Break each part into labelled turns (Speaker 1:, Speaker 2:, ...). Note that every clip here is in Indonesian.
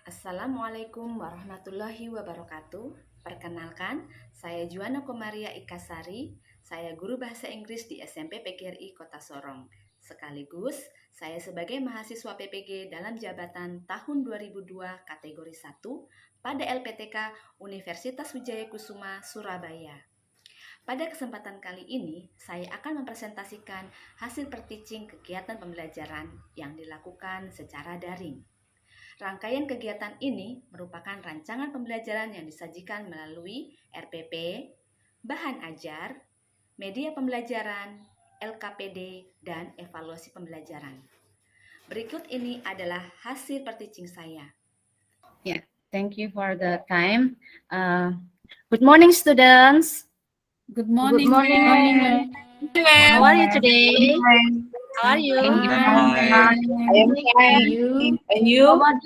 Speaker 1: Assalamualaikum warahmatullahi wabarakatuh. Perkenalkan, saya Juwana Komaria Ikasari. Saya guru bahasa Inggris di SMP PGRI Kota Sorong. Sekaligus, saya sebagai mahasiswa PPG dalam jabatan tahun 2002 kategori 1 pada LPTK Universitas Wijaya Kusuma, Surabaya. Pada kesempatan kali ini, saya akan mempresentasikan hasil per-teaching kegiatan pembelajaran yang dilakukan secara daring. Rangkaian kegiatan ini merupakan rancangan pembelajaran yang disajikan melalui RPP, bahan ajar, media pembelajaran, LKPD, dan evaluasi pembelajaran. Berikut ini adalah hasil per-teaching saya.
Speaker 2: Yeah, thank you for the time. Good morning, students.
Speaker 3: Good morning.
Speaker 4: Good morning, ma'am.
Speaker 2: How are you today? How are you?
Speaker 4: I am fine. And you?
Speaker 2: I'm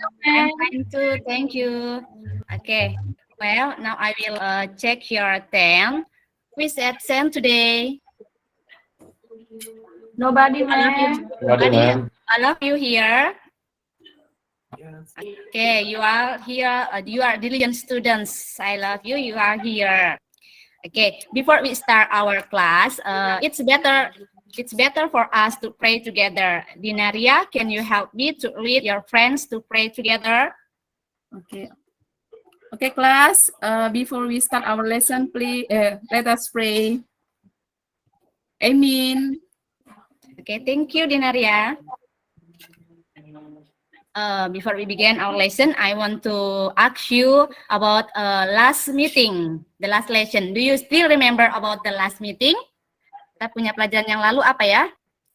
Speaker 2: fine too. Thank you. Okay. Well, now I will check your attend. Who is absent today?
Speaker 4: Nobody,
Speaker 2: All of you,
Speaker 4: ma'am.
Speaker 2: all of you here. Okay, you are here. You are diligent students. I love you. You are here. Okay, before we start our class, it's better for us to pray together. Dinaria, can you help me to lead your friends to pray together?
Speaker 3: Okay, class. Before we start our lesson, please let us pray. Amen.
Speaker 2: Okay, thank you, Dinaria. Before we begin our lesson, I want to ask you about last meeting, the last lesson. Do you still remember about the last meeting? Kita punya pelajaran yang lalu apa ya?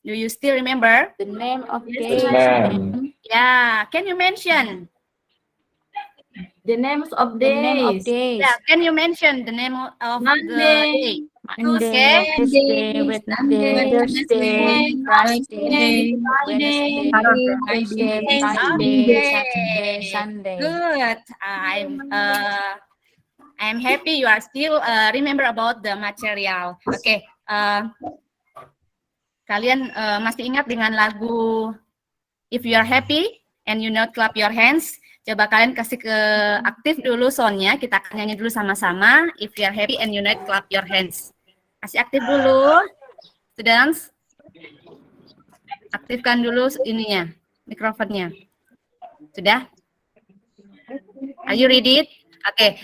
Speaker 2: Do you still remember?
Speaker 4: The name of
Speaker 3: Yes,
Speaker 4: day.
Speaker 3: ma'am.
Speaker 2: Yeah, can you mention?
Speaker 4: The names of days.
Speaker 2: Yeah, can you mention the name of the day?
Speaker 4: Monday, Tuesday, Wednesday, Thursday, Friday, Wednesday, Thursday, Friday, Sunday.
Speaker 2: Good. I'm happy you are still remember about the material. Okay. Kalian masih ingat dengan lagu If You Are Happy and You Not Clap Your Hands? Coba kalian kasih ke aktif dulu soundnya. Kita akan nyanyi dulu sama-sama. If You Are Happy and You Not Clap Your Hands. Kasih aktif dulu, students. Aktifkan dulu ininya, mikrofonnya. Sudah? Are you ready? Okay.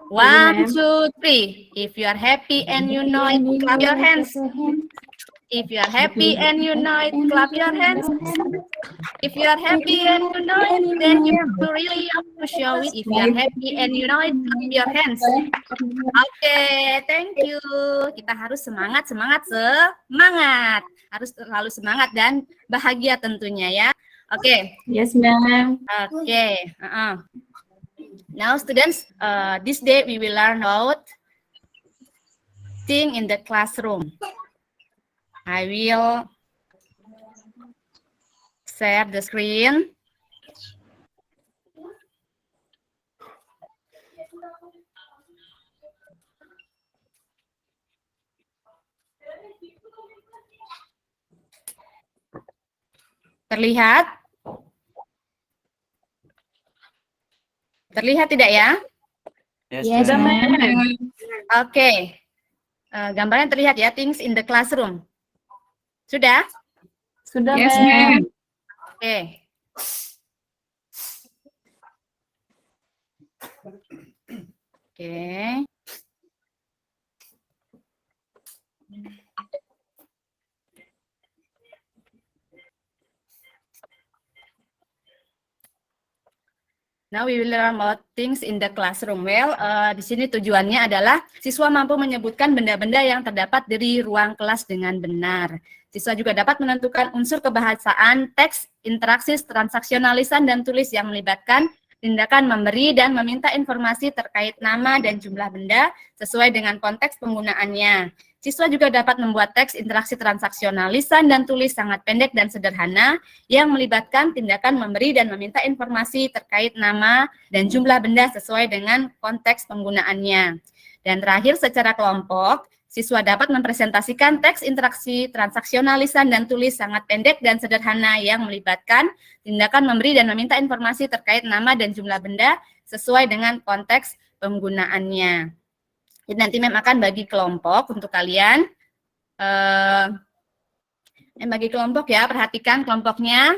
Speaker 2: 1, 2, 3. If you are happy and you know it, clap your hands. If you are happy and you know it, clap your hands. If you are happy and you know it, then you really have to show it. If you are happy and you know it, clap your hands. Okay, thank you. Kita harus semangat. Harus selalu semangat dan bahagia tentunya ya. Oke.
Speaker 4: Yes, ma'am.
Speaker 2: Oke. Now, students, this day we will learn about thing in the classroom. I will share the screen. Terlihat? Terlihat tidak ya?
Speaker 4: Yes, ma'am.
Speaker 2: Oke. Gambarnya terlihat ya, things in the classroom. Sudah?
Speaker 4: Sudah,
Speaker 3: Yes,
Speaker 4: ma'am.
Speaker 2: Oke. Oke. Now we will learn about things in the classroom. Well, di sini tujuannya adalah siswa mampu menyebutkan benda-benda yang terdapat di ruang kelas dengan benar. Siswa juga dapat menentukan unsur kebahasaan, teks, interaksi, transaksionalisan, dan tulis yang melibatkan tindakan memberi dan meminta informasi terkait nama dan jumlah benda sesuai dengan konteks penggunaannya. Siswa juga dapat membuat teks, interaksi, transaksional, lisan, dan tulis sangat pendek dan sederhana yang melibatkan tindakan memberi dan meminta informasi terkait nama dan jumlah benda sesuai dengan konteks penggunaannya. Dan terakhir, secara kelompok, Siswa dapat mempresentasikan teks interaksi transaksional lisan dan tulis sangat pendek dan sederhana yang melibatkan tindakan memberi dan meminta informasi terkait nama dan jumlah benda sesuai dengan konteks penggunaannya. Jadi nanti Mem akan bagi kelompok untuk kalian. Bagi kelompok ya, perhatikan kelompoknya.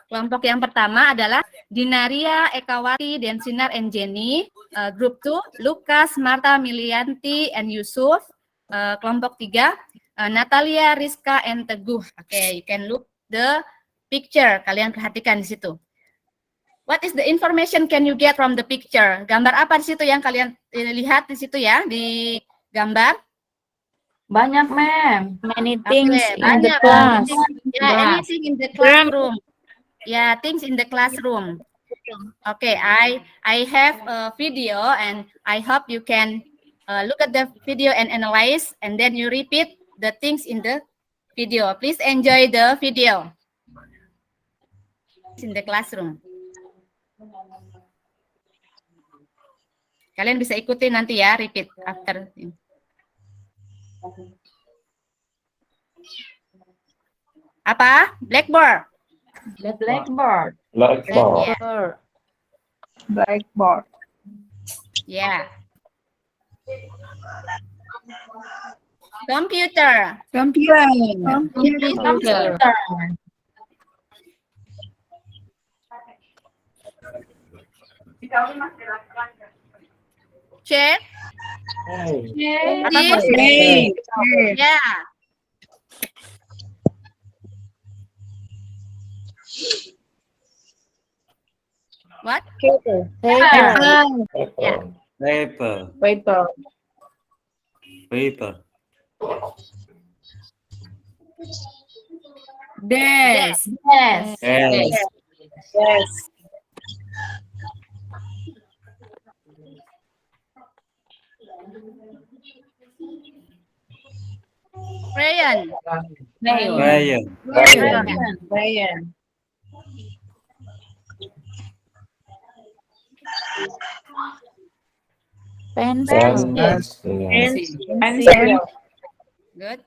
Speaker 2: Kelompok yang pertama adalah Dinaria, Ekawati, Densinar, and Jenny. Group 2, Lukas, Marta, Milianti, and Yusuf. Kelompok 3, Natalia, Rizka, and Teguh. You can look the picture. Kalian perhatikan di situ. What is the information can you get from the picture? Gambar apa di situ yang kalian lihat di situ ya, di gambar?
Speaker 4: Banyak, ma'am.
Speaker 5: Many things in the
Speaker 2: banyak.
Speaker 5: class.
Speaker 2: Anything in the classroom. Things in the classroom. I have a video and I hope you can look at the video and analyze, and then you repeat the things in the video. Please enjoy the video. In the classroom. Kalian bisa ikuti nanti ya, repeat after. Apa? Blackboard.
Speaker 4: Blackboard.
Speaker 5: Blackboard.
Speaker 4: Blackboard.
Speaker 2: Yeah. Computer.
Speaker 3: Computer.
Speaker 2: Computer. Check. Yeah. What?
Speaker 5: Paper.
Speaker 2: Yeah.
Speaker 6: Paper.
Speaker 4: Paper.
Speaker 6: Paper.
Speaker 3: Desk.
Speaker 5: Yes.
Speaker 6: Yes.
Speaker 4: Yes.
Speaker 2: Crayon.
Speaker 6: Crayon.
Speaker 4: Crayon.
Speaker 5: Pencil.
Speaker 4: Pencil.
Speaker 2: Good.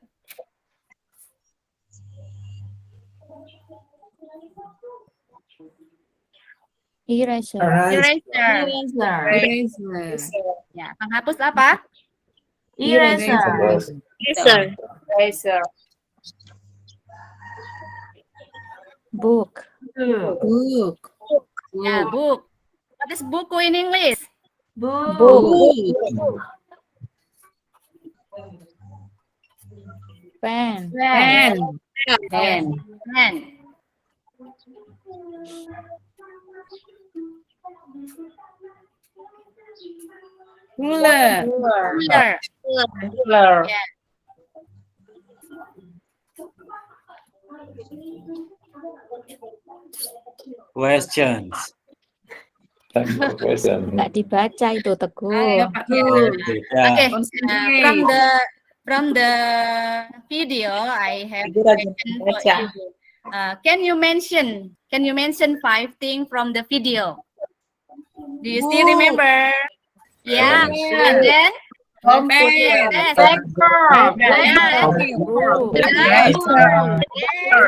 Speaker 5: Eraser.
Speaker 2: Eraser.
Speaker 3: Eraser.
Speaker 2: Ya, penghapus apa?
Speaker 5: Eraser.
Speaker 4: Eraser.
Speaker 5: Book.
Speaker 3: Book.
Speaker 2: Ya, book. What is buku in English?
Speaker 5: Book. Pen.
Speaker 3: Pen.
Speaker 2: Pen. Pen.
Speaker 3: Ruler.
Speaker 2: Ruler.
Speaker 4: Ruler.
Speaker 2: Yeah.
Speaker 6: Questions.
Speaker 5: Nggak dibaca itu, Teguh.
Speaker 3: Ayo, Pak Guru.
Speaker 2: Okay,
Speaker 3: Concentrate.
Speaker 2: from the video, I have question for you. Can you mention 5 things from the video? Do you still remember? Yeah. And then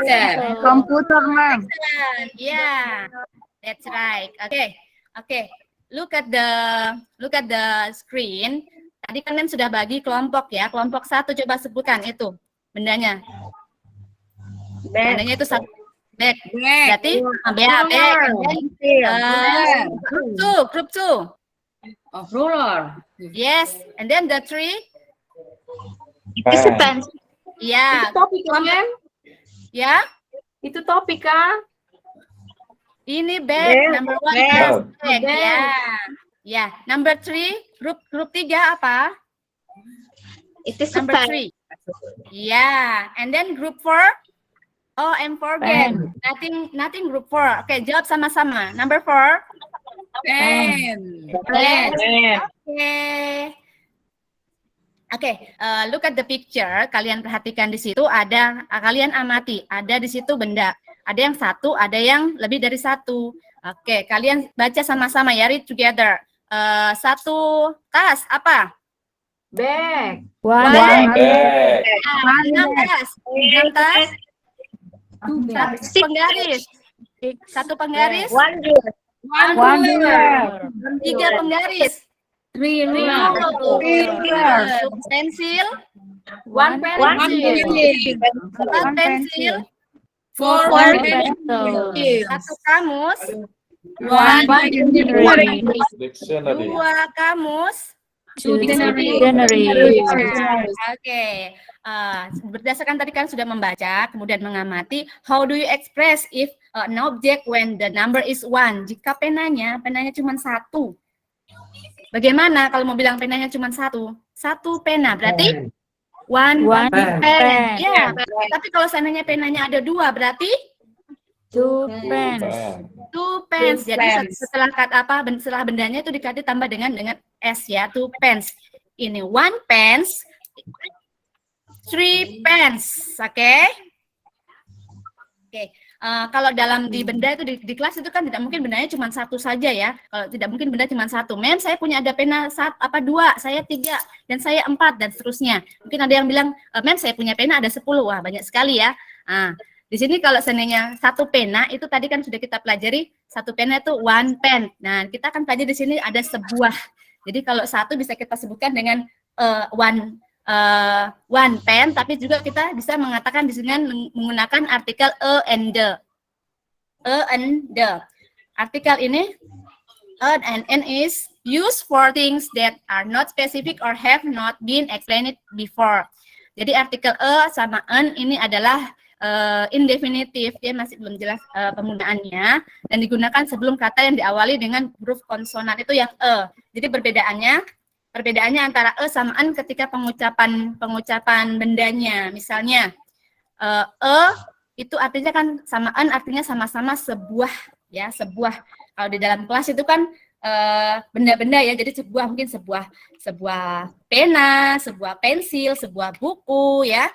Speaker 2: yes.
Speaker 4: Computer, ma'am.
Speaker 2: Yeah, that's right. Okay. Look at the screen. Tadi kan Mem sudah bagi kelompok ya. Kelompok 1 coba sebutkan itu bendanya. Bendanya itu satu. Bag. Berarti bag. Group 2.
Speaker 3: Oh, ruler.
Speaker 2: Yes. And then the 3.
Speaker 4: Itu pen.
Speaker 2: Yeah.
Speaker 4: Topik, ma'am.
Speaker 2: Ya.
Speaker 4: Itu topik, kan?
Speaker 2: Ini bag. Number 1 bag. Ya. Number 3. Group 3 apa?
Speaker 4: Itu
Speaker 2: Number 3. Yeah. And then group 4. Oh, I'm forget. Nothing group 4. Okay, jawab sama-sama. Number 4.
Speaker 3: Pen.
Speaker 2: Okay. Look at the picture. Kalian perhatikan di situ ada, kalian amati. Ada di situ benda. Ada yang satu, ada yang lebih dari satu. Oke, kalian baca sama-sama ya. Read together. Satu tas apa?
Speaker 4: Bag.
Speaker 5: One
Speaker 2: Bag.
Speaker 5: bag.
Speaker 2: 16. 16. Satu penggaris. Satu penggaris.
Speaker 5: One ruler.
Speaker 2: 3 penggaris.
Speaker 3: Three
Speaker 2: Pensil.
Speaker 4: One pencil.
Speaker 2: 4 pensil.
Speaker 3: Four
Speaker 5: pencil.
Speaker 2: 1 kamus.
Speaker 3: One
Speaker 5: Dictionary.
Speaker 2: 2 kamus.
Speaker 5: Dictionary.
Speaker 2: Oke. Berdasarkan tadi kan sudah membaca, kemudian mengamati. How do you express if an object when the number is 1? Jika penanya cuma 1. Bagaimana kalau mau bilang penanya cuma 1? 1 pena, berarti one pen.
Speaker 5: pen.
Speaker 2: Ya, tapi kalau seandainya penanya ada 2, berarti
Speaker 5: Two pens.
Speaker 2: 2 pens. Jadi setelah kata apa? Setelah bendanya itu dikasih tambah dengan s ya, 2 pens. Ini 1 pens, 3 pens, oke? Oke. Kalau dalam di benda itu di kelas itu kan tidak mungkin bendanya cuma 1 saja ya. Kalau tidak mungkin benda cuma 1. Mem, saya punya ada pena 2, saya 3, dan saya 4 dan seterusnya. Mungkin ada yang bilang, mem saya punya pena ada 10. Wah, banyak sekali ya. Di sini kalau seandainya 1 pena itu tadi kan sudah kita pelajari, 1 pena itu 1 pen. Nah, kita akan pelajari di sini ada sebuah. Jadi kalau 1 bisa kita sebutkan dengan one pen, tapi juga kita bisa mengatakan di sini menggunakan artikel a and the. Artikel ini a and n is used for things that are not specific or have not been explained before. Jadi artikel a sama n ini adalah indefinitif, dia masih belum jelas penggunaannya, dan digunakan sebelum kata yang diawali dengan huruf konsonan itu yang e. Jadi perbedaannya antara e sama n ketika pengucapan bendanya. Misalnya itu artinya kan sama n artinya sama-sama sebuah ya, sebuah. Kalau di dalam kelas itu kan benda-benda ya, jadi mungkin sebuah pena, sebuah pensil, sebuah buku ya.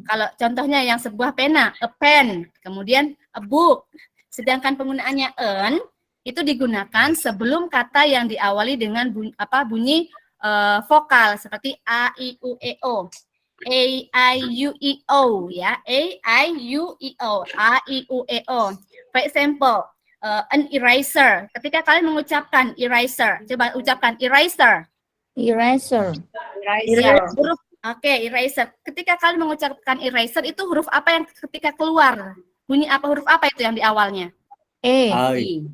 Speaker 2: Kalau contohnya yang sebuah pena, a pen, kemudian a book. Sedangkan penggunaannya an itu digunakan sebelum kata yang diawali dengan bunyi vokal seperti a, i, u, e, o. A, I, U, E, O ya. A, I, U, E, O. A, I, U, E, O. For example, an eraser. Ketika kalian mengucapkan eraser, coba ucapkan eraser.
Speaker 5: Eraser.
Speaker 2: Huruf eraser. Ketika kalian mengucapkan eraser itu huruf apa yang ketika keluar? Bunyi apa, huruf apa itu yang di awalnya?
Speaker 5: E.
Speaker 6: I.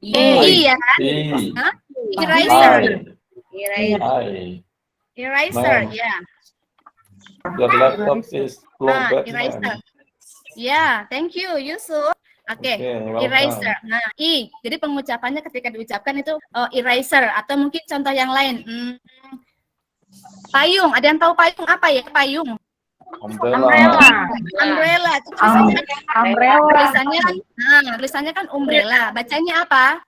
Speaker 2: I ya kan? Eraser. Eraser ya.
Speaker 7: Your laptop is
Speaker 2: Eraser. Ya, thank you Yusuf. Oke, eraser. Nah, i. Jadi pengucapannya ketika diucapkan itu eraser, atau mungkin contoh yang lain. Payung. Ada yang tahu payung apa ya? Payung. Umbrella. Itu tulisannya kan umbrella. Bacanya apa?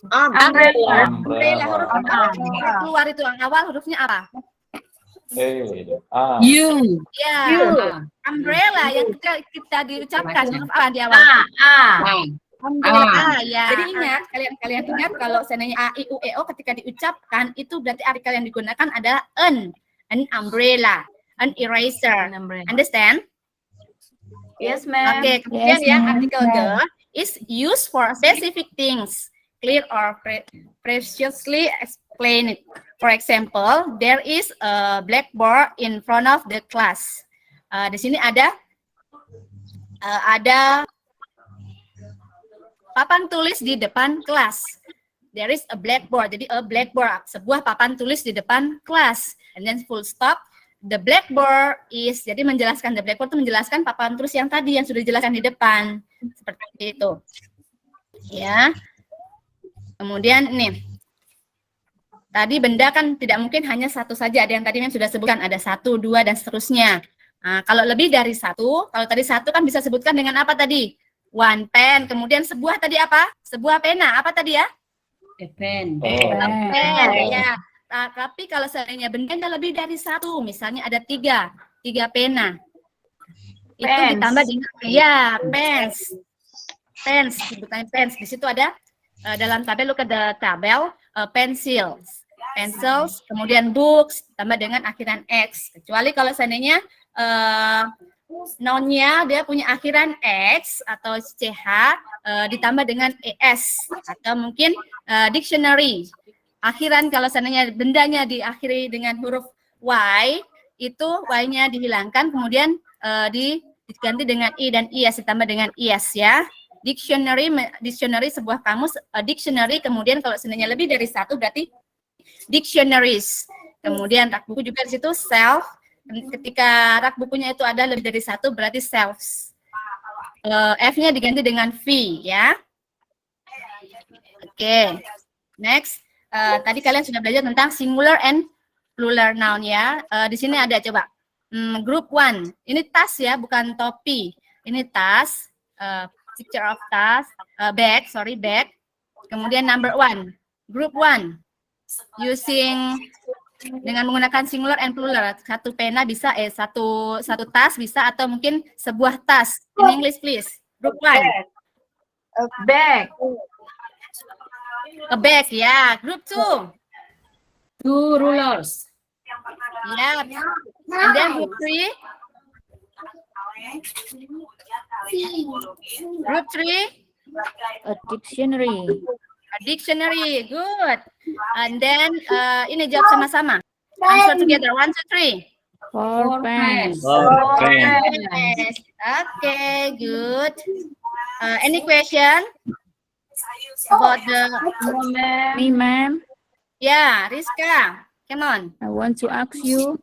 Speaker 2: Umbrella. Huruf apa? Keluar itu yang awal hurufnya apa?
Speaker 3: U.
Speaker 2: Ya. Umbrella yang kita diucapkan huruf apa di awal? Umbrella ya. Jadi ingat, kalian ingat kalau seandainya a, i, u, e, o ketika diucapkan itu berarti artikel yang digunakan adalah an umbrella, an eraser. Understand?
Speaker 4: Yes, ma'am.
Speaker 2: Oke, kemudian yang artikel the is used for specific things, clear or preciously explained. For example, there is a blackboard in front of the class. Di sini ada papan tulis di depan kelas. There is a blackboard. Jadi a blackboard, sebuah papan tulis di depan kelas. And then full stop. The blackboard is, jadi menjelaskan, the blackboard itu menjelaskan papan tulis yang tadi yang sudah dijelaskan di depan. Seperti itu. Ya. Kemudian ini. Tadi benda kan tidak mungkin hanya satu saja, ada yang tadi yang sudah sebutkan, ada 1, 2, dan seterusnya. Nah, kalau lebih dari 1, kalau tadi 1 kan bisa sebutkan dengan apa tadi? One pen, kemudian sebuah tadi apa? Sebuah pena, apa tadi ya?
Speaker 3: Pen.
Speaker 2: Pen, ya. Tapi kalau seandainya bendanya lebih dari 1, misalnya ada 3 pena. Itu ditambah dengan, ya, pens, sebutannya pens. Di situ ada, dalam tabel, look at the tabel, pencils. pencils, kemudian books, tambah dengan akhiran X. Kecuali kalau seandainya noun-nya dia punya akhiran X atau CH ditambah dengan ES atau mungkin dictionary. Akhiran kalau seandainya bendanya diakhiri dengan huruf Y, itu Y-nya dihilangkan kemudian diganti dengan I dan IS ditambah dengan IS ya. Dictionary sebuah kamus, dictionary kemudian kalau seandainya lebih dari satu berarti dictionaries. Kemudian rak buku juga di situ self. Ketika rak bukunya itu ada lebih dari satu berarti selves. F-nya diganti dengan V ya. Oke. Next. Tadi kalian sudah belajar tentang singular and plural noun ya. Di sini ada coba. Group 1. Ini tas ya, bukan topi. Ini tas. Picture of tas. Bag. Kemudian number 1. Group 1. Using dengan menggunakan singular and plural. Satu pena bisa, satu tas bisa, atau mungkin sebuah tas. In English, please. Group 1.
Speaker 4: A bag.
Speaker 2: A bag, ya. Group 2.
Speaker 3: 2 rulers.
Speaker 2: Ya. And then group 3. Group 3.
Speaker 5: A dictionary.
Speaker 2: A dictionary, good. And then ini jawab sama-sama. Answer together. 1, 2, 3.
Speaker 5: 4 pens.
Speaker 2: Yes. Okay, good. Any question about the?
Speaker 5: Me, ma'am,
Speaker 2: Yeah, Rizka, come on.
Speaker 5: I want to ask you,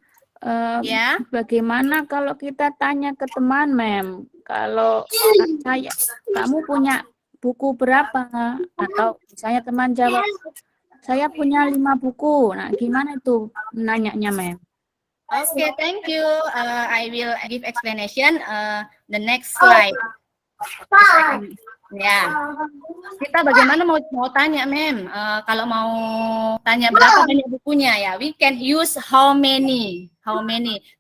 Speaker 2: Ya,
Speaker 5: bagaimana kalau kita tanya ke teman, ma'am? Kalau kamu punya buku berapa? Atau saya teman jawab, saya punya 5 buku. Nah, gimana itu nanyanya, ma'am?
Speaker 2: Okay, thank you. I will give explanation. The next slide. Ya, kita bagaimana mau tanya, ma'am? Kalau mau tanya berapa banyak bukunya ya, we can use how many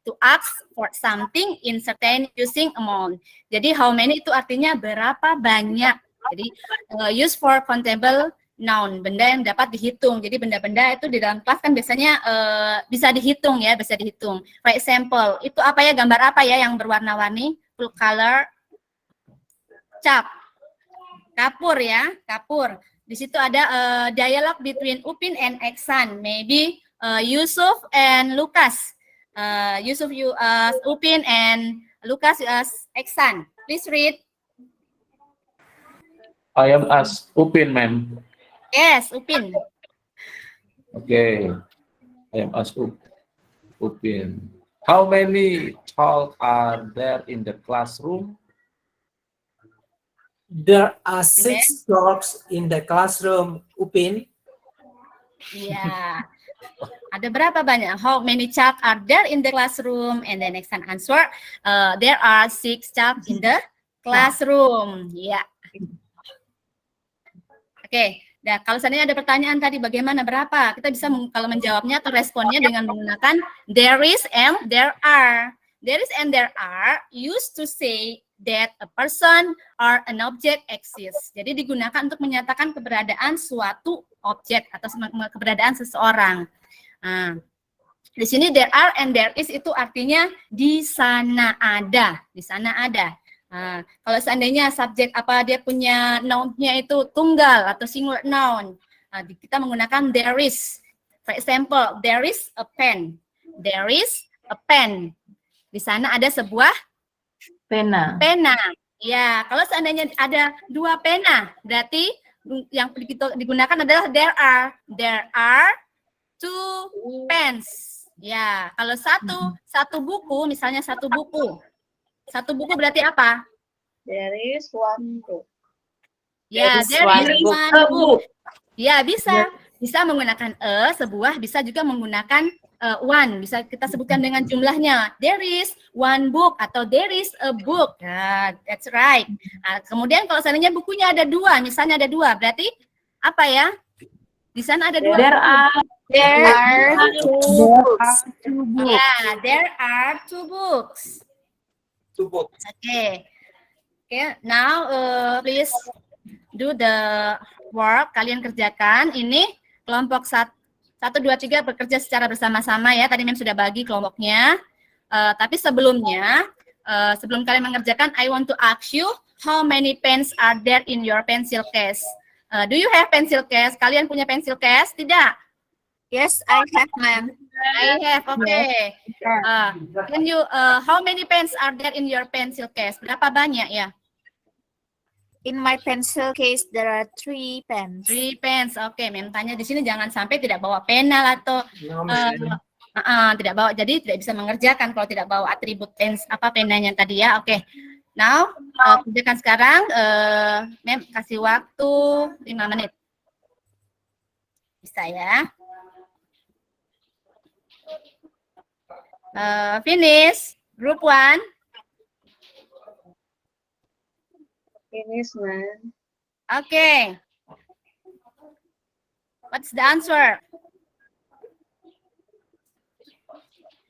Speaker 2: to ask for something in certain using amount. Jadi how many itu artinya berapa banyak. Jadi use for countable noun, benda yang dapat dihitung. Jadi benda-benda itu di dalam kelas kan biasanya bisa dihitung ya, bisa dihitung. For example, itu apa ya, gambar apa ya yang berwarna-warni? Full color, cap, kapur ya, kapur. Di situ ada dialog between Upin and Eksan. Maybe Yusuf and Lukas. Yusuf Upin and Lukas Eksan. Please read.
Speaker 7: I am as Upin, ma'am.
Speaker 2: Yes, Upin.
Speaker 7: Okay. I am as Upin. How many chalk are there in the classroom?
Speaker 8: There are 6 chalks in the classroom, Upin.
Speaker 2: Yeah. Ada berapa banyak? How many chalk are there in the classroom? And the next answer, there are 6 chalk in the classroom. Ya. Yeah. Oke. Nah, kalau seandainya ada pertanyaan tadi bagaimana berapa, kita bisa kalau menjawabnya atau responnya dengan menggunakan there is and there are. There is and there are used to say that a person or an object exists. Jadi digunakan untuk menyatakan keberadaan suatu objek atau keberadaan seseorang. Nah, di sini there are and there is itu artinya di sana ada, di sana ada. Nah, kalau seandainya subjek apa dia punya noun-nya itu tunggal atau singular noun, kita menggunakan there is. For example, there is a pen. There is a pen. Di sana ada sebuah
Speaker 4: Pena.
Speaker 2: pena. Ya, kalau seandainya ada 2 pena, berarti yang digunakan adalah there are. There are 2 pens. Ya, kalau satu buku, misalnya satu buku. Satu buku berarti apa?
Speaker 4: There is 1 book.
Speaker 2: Ya, there is one book. Ya, bisa menggunakan sebuah, bisa juga menggunakan one. Bisa kita sebutkan dengan jumlahnya. There is 1 book atau there is a book. Nah, that's right. Nah, kemudian kalau seandainya bukunya ada 2, misalnya ada 2, berarti apa ya? Di sana ada 2.
Speaker 4: There are 2 books.
Speaker 2: Ya, there are 2 books.
Speaker 7: 2 books.
Speaker 2: Okay. Okay, now please do the work. Kalian kerjakan ini kelompok 1 1, 2, 3 bekerja secara bersama-sama ya. Tadi Mem sudah bagi kelompoknya. Tapi sebelumnya, sebelum kalian mengerjakan, I want to ask you, how many pens are there in your pencil case? Do you have pencil case? Kalian punya pencil case? Tidak?
Speaker 5: Yes, I have, ma'am.
Speaker 2: I have, okay. Can you, how many pens are there in your pencil case? Berapa banyak ya?
Speaker 5: In my pencil case, there are 3 pens.
Speaker 2: 3 pens, oke. Mem tanya di sini jangan sampai tidak bawa pena atau
Speaker 8: No, ma'am.
Speaker 2: tidak bawa, jadi tidak bisa mengerjakan kalau tidak bawa atribut pens apa penanya tadi ya. Oke. Now, kerjakan sekarang. Mem kasih waktu 5 menit. Bisa ya? Finish. Group 1.
Speaker 4: Finish, man.
Speaker 2: Okay. What's the answer?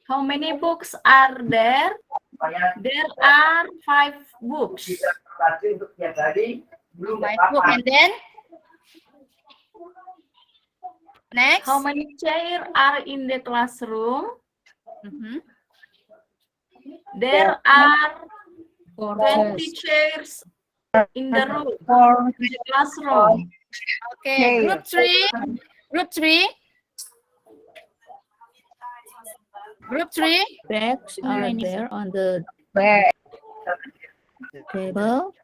Speaker 9: How many books are there? There are 5 books.
Speaker 2: 5 books. And then? Next.
Speaker 9: How many chairs are in the classroom? There are 20 chairs in the room, in the classroom.
Speaker 2: Okay, group 3. Group 3. Group 3.
Speaker 5: Bags are there on the table.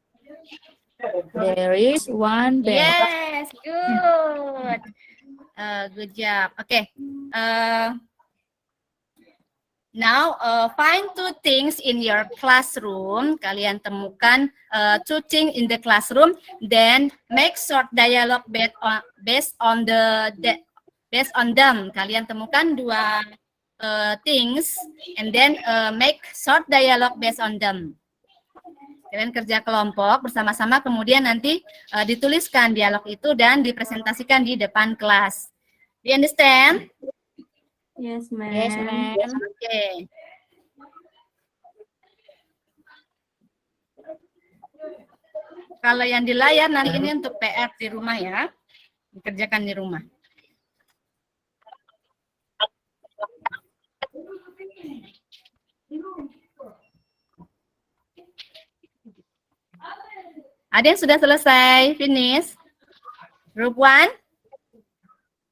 Speaker 5: There is 1 bag.
Speaker 2: Yes, good. Good job. Okay. Now, find 2 things in your classroom. Kalian temukan 2 things in the classroom. Then make short dialogue based on them. Kalian temukan 2 things, and then make short dialogue based on them. Kalian kerja kelompok bersama-sama, kemudian nanti dituliskan dialog itu dan dipresentasikan di depan kelas. Do you understand?
Speaker 9: Yes, ma'am.
Speaker 5: Yes, ma'am.
Speaker 2: Okay. Kalau yang di layar nanti ini untuk PR di rumah ya, dikerjakan di rumah. Ada yang sudah selesai? Finish? Group 1?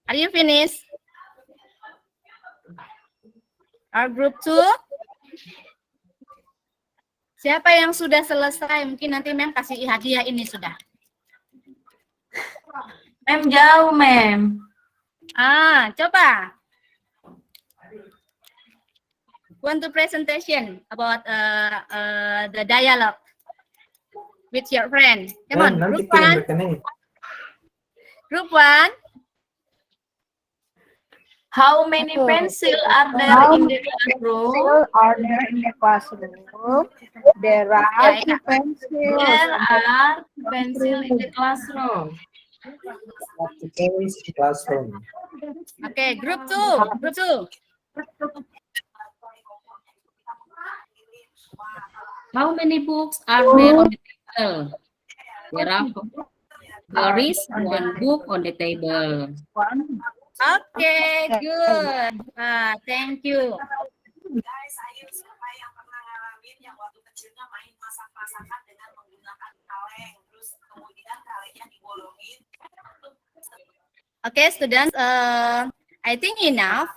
Speaker 2: Are you finished? Or group 2? Siapa yang sudah selesai? Mungkin nanti Mem kasih hadiah ini sudah.
Speaker 9: Ma'am jauh, ma'am.
Speaker 2: Coba. Want to presentation about the dialogue with your friend. Come on,
Speaker 8: Nanti
Speaker 2: group
Speaker 8: kirim
Speaker 2: 1.
Speaker 8: rekening.
Speaker 2: Group 1.
Speaker 9: How many pencils are there in the classroom?
Speaker 4: Are there in the classroom? There are 2 pencils.
Speaker 9: There are pencils in the classroom.
Speaker 8: Classroom.
Speaker 2: Okay, group 2. Group 2.
Speaker 10: How many books are there on the table? There is 1 book on the table.
Speaker 2: Okay, good. Thank you.
Speaker 11: Guys, ayo siapa yang pernah ngalamin yang waktu kecilnya main masak-masakan dengan menggunakan kaleng, terus kemudian kalengnya dibolongin.
Speaker 2: Okay, students, I think enough.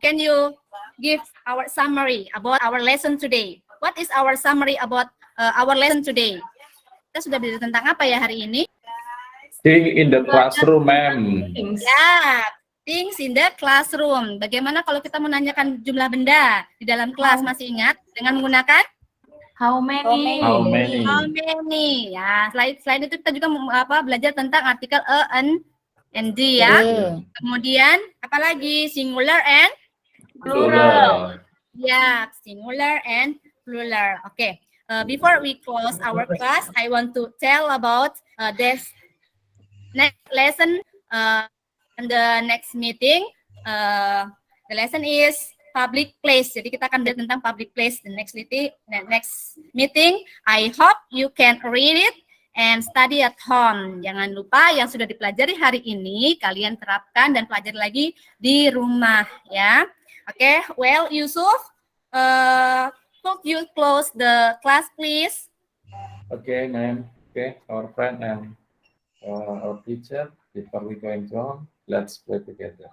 Speaker 2: Can you give our summary about our lesson today? What is our summary about our lesson today? Kita sudah belajar tentang apa ya hari ini?
Speaker 7: Thing in the classroom, ma'am.
Speaker 2: Ya, things in the classroom. Bagaimana kalau kita menanyakan jumlah benda di dalam kelas? Masih ingat dengan menggunakan
Speaker 9: How many?
Speaker 7: How many?
Speaker 2: how many? Ya, selain itu kita juga belajar tentang artikel a, an, and the ya. Kemudian apalagi singular and
Speaker 7: Plural.
Speaker 2: ya, singular and plural. Okay. Before we close our class, I want to tell about this next lesson and the next meeting. The lesson is public place. Jadi kita akan belajar tentang public place the next meeting. I hope you can read it and study at home. Jangan lupa yang sudah dipelajari hari ini kalian terapkan dan pelajari lagi di rumah ya. Oke, well Yusuf, could you close the class please?
Speaker 7: Okay, ma'am. Okay, our friend and our teacher, before we going on, let's play together.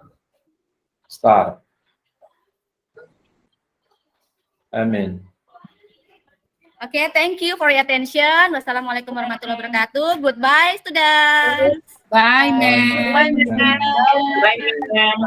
Speaker 7: Start. Amin.
Speaker 2: Okay, thank you for your attention. Wassalamualaikum warahmatullahi wabarakatuh. Goodbye, students.
Speaker 3: Bye, ma'am.
Speaker 7: Bye, ma'am.
Speaker 9: Bye, ma'am.